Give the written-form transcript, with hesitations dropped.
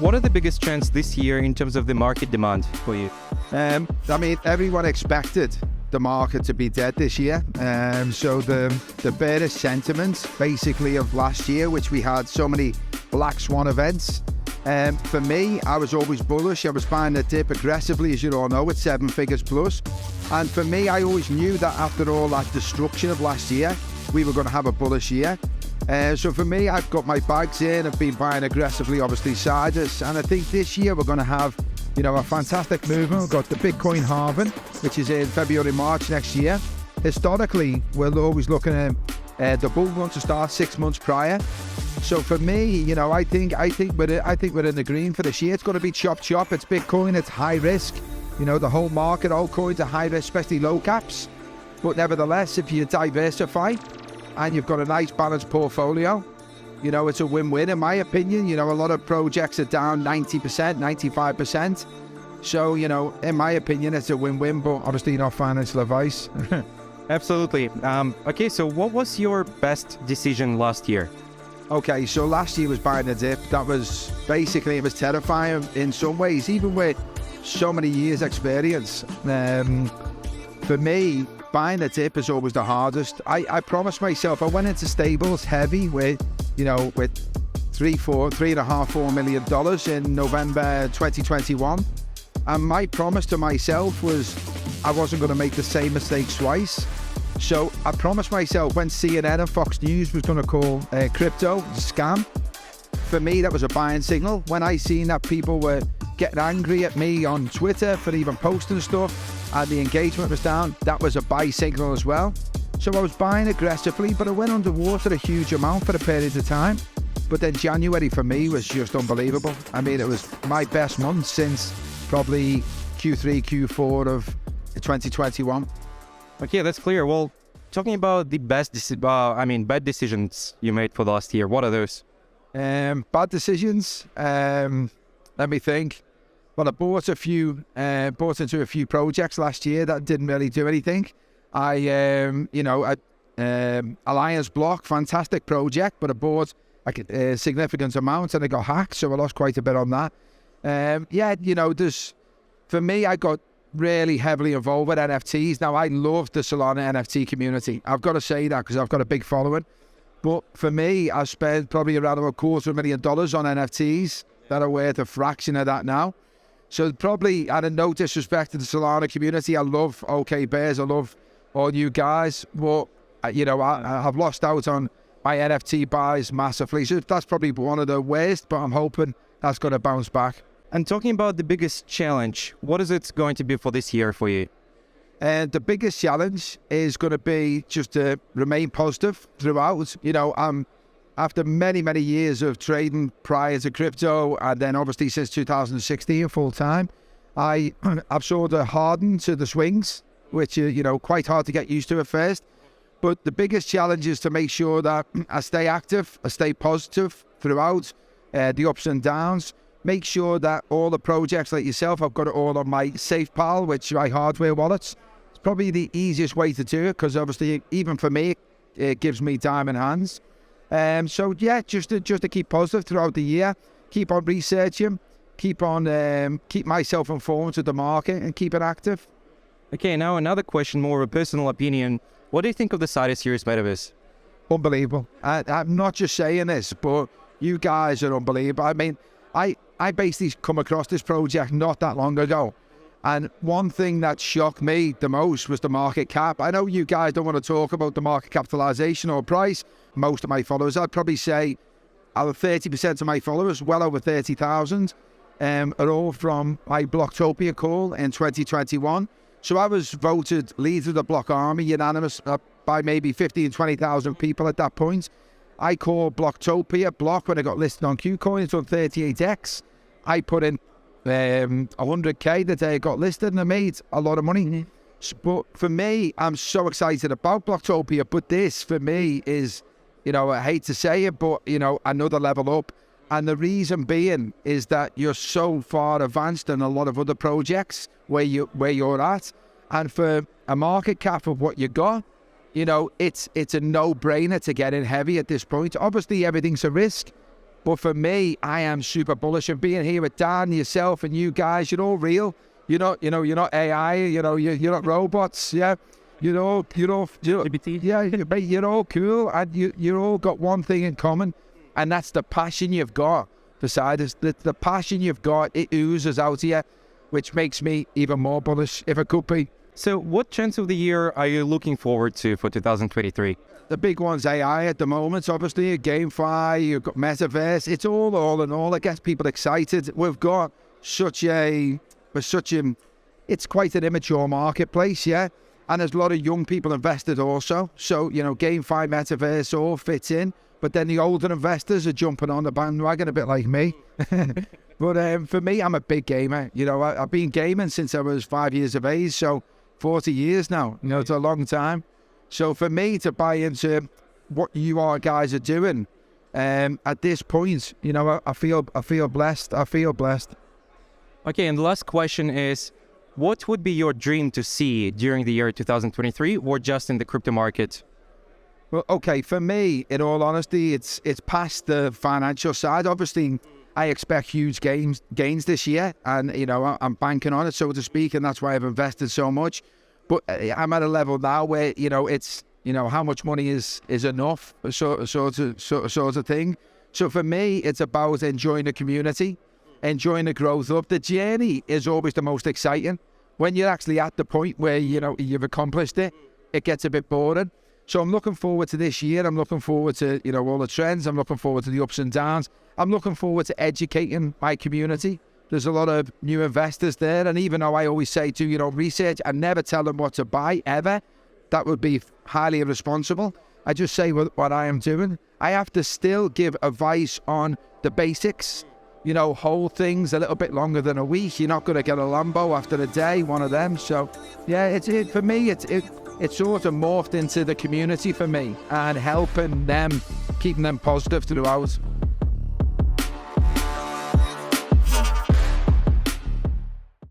What are the biggest trends this year in terms of the market demand for you? I mean, everyone expected the market to be dead this year. So the bearish sentiment basically of last year, which we had so many black swan events. For me, I was always bullish. I was buying the dip aggressively, as you all know, at 7 figures plus. And for me, I always knew that after all that destruction of last year, we were going to have a bullish year. So for me, I've got my bags in. I've been buying aggressively, obviously, SIDUS. And I think this year we're going to have, a fantastic movement. We've got the Bitcoin halving, which is in February, March next year. Historically, we're always looking at the bull run to start 6 months prior. So for me, I think we're in the green for this year. It's going to be chop. It's Bitcoin. It's high risk. The whole market, altcoins are high risk, especially low caps. But nevertheless, if you diversify and you've got a nice balanced portfolio, it's a win-win in my opinion. A lot of projects are down 90%, 95%. So, in my opinion, it's a win-win, but obviously not financial advice. Absolutely. Okay, so what was your best decision last year? Okay, so last year was buying a dip. That was basically, it was terrifying in some ways, even with so many years experience. For me, buying a dip is always the hardest. I promised myself, I went into stables heavy with $3.5-4 million in November 2021. And my promise to myself was I wasn't going to make the same mistakes twice. So I promised myself when CNN and Fox News was going to call crypto a scam, for me that was a buying signal. When I seen that people were getting angry at me on Twitter for even posting stuff and the engagement was down, that was a buy signal as well. So I was buying aggressively, but I went underwater a huge amount for a period of time. But then January for me was just unbelievable. I mean, it was my best month since probably Q3, Q4 of 2021. Okay, that's clear. Well, talking about the bad decisions you made for last year, what are those? Bad decisions. Let me think. Well, I bought into a few projects last year that didn't really do anything. Alliance Block, fantastic project, but I bought a significant amount and it got hacked, so I lost quite a bit on that. For me, I got really heavily involved with NFTs. Now, I love the Solana NFT community. I've got to say that because I've got a big following. But for me, I've spent probably around $250,000 on NFTs that are worth a fraction of that now. So probably, and no disrespect to the Solana community, I love OK Bears, I love all you guys, but I have lost out on my NFT buys massively. So that's probably one of the worst, but I'm hoping that's going to bounce back. And talking about the biggest challenge, what is it going to be for this year for you? And the biggest challenge is going to be just to remain positive throughout. After many, many years of trading prior to crypto, and then obviously since 2016 full time, I've sort of hardened to the swings, which are, quite hard to get used to at first. But the biggest challenge is to make sure that I stay active, I stay positive throughout the ups and downs. Make sure that all the projects like yourself, I've got it all on my SafePal, which my hardware wallets. It's probably the easiest way to do it because obviously, even for me, it gives me time in hands. Just to keep positive throughout the year, keep on researching, keep myself informed to the market and keep it active. Okay, now another question, more of a personal opinion. What do you think of the SIDUS HEROES metaverse? Unbelievable. I'm not just saying this, but you guys are unbelievable. I mean, I basically come across this project not that long ago. And one thing that shocked me the most was the market cap. I know you guys don't want to talk about the market capitalization or price. Most of my followers, I'd probably say over 30% of my followers, well over 30,000, are all from my Blocktopia call in 2021. So I was voted leader of the Block Army, unanimous by maybe 15,000, 20,000 people at that point. I called Blocktopia Block when I got listed on KuCoin. It's on 38x. I put in 100k the day I got listed and I made a lot of money. Mm-hmm. But for me, I'm so excited about Blocktopia. But this for me is, I hate to say it, but another level up. And the reason being is that you're so far advanced in a lot of other projects where you're at, and for a market cap of what you got, it's a no-brainer to get in heavy at this point. Obviously, everything's a risk, But for me, I am super bullish. And being here with Dan, yourself, and you guys, you're all real. You're not AI. You're not robots. Yeah. You're all cool, and you all got one thing in common, and that's the passion you've got for Sidus. The passion you've got, it oozes out here, which makes me even more bullish, if it could be. So what trends of the year are you looking forward to for 2023? The big one's AI at the moment, obviously. GameFi, you've got Metaverse. It's all in all. It gets people excited. We've got it's quite an immature marketplace, yeah? And there's a lot of young people invested also. So, GameFi, Metaverse all fits in. But then the older investors are jumping on the bandwagon a bit like me. But for me, I'm a big gamer. I've been gaming since I was 5 years of age. So 40 years now, it's a long time. So for me to buy into what you guys are doing at this point, I feel blessed. Okay, and the last question is, what would be your dream to see during the year 2023 or just in the crypto market? Well, okay, for me, in all honesty, it's past the financial side. Obviously, I expect huge gains this year, and I'm banking on it, so to speak, and that's why I've invested so much. But I'm at a level now where it's how much money is enough, sort of thing. So for me, it's about enjoying the community, enjoying the growth up. The journey is always the most exciting. When you're actually at the point where you've accomplished it, it gets a bit boring. So I'm looking forward to this year. I'm looking forward to all the trends. I'm looking forward to the ups and downs. I'm looking forward to educating my community. There's a lot of new investors there, and even though I always say to research, I never tell them what to buy ever. That would be highly irresponsible. I just say what I am doing. I have to still give advice on the basics. Hold things a little bit longer than a week. You're not going to get a Lambo after a day, one of them. So, yeah, for me, it's sort of morphed into the community for me and helping them, keeping them positive throughout.